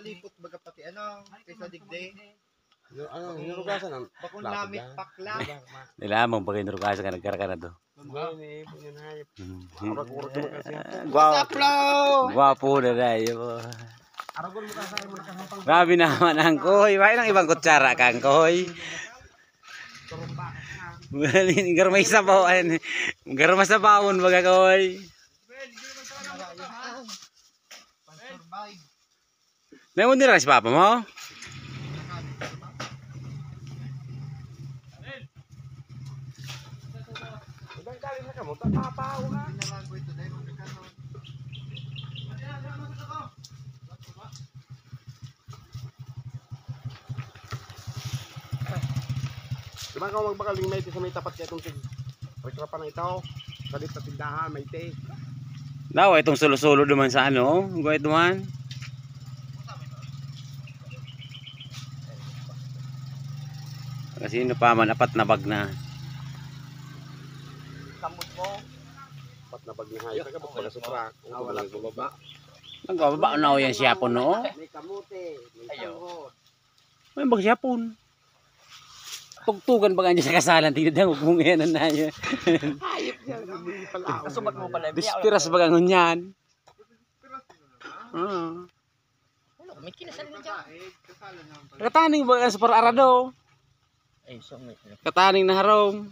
malipot baga pati ano, kaysa digde. Ano, hinugasan ang Bakong lamit pakla. Nilamang pag inurugasan ka nagkaraka na to. Gani, punya hayop. Urag-urag naman kasi Gwapo na tayo. Aragon mo kasi mo nakasampang. Grabe naman ang koy. Why nang ibang kutsara kang koy. Garmay sa bawon. Garmay sa bawon baga koy. Survive. May undir si papa mo? Udah kali na kamo, tapapaw na. Pinalago ito dahil magkakaroon. Diba ka magbakaling may sa may tapat kaya itong reklapa na ito. Kalit na tindahan, may te. Daw itong solo-solo duman sa ano, gwa duman. Kasi no pa man apat na bag na. Kamot mo. Pat na bag na hayop. Kaya ba't pala sa truck? Wala bumaba. Nagbababa na o yan siyapon no? May kamote, may tanghod. May bag siyapon. Tugtugan ba ganyan sa kasalan? Tingnan mo kung yan na yan. Hayop yan. Kasumat mo pala. Dispiras ba ganyan yan? May kinasal na dyan. Kataning ba sa pararado? Ay, so may. Kataning na harong.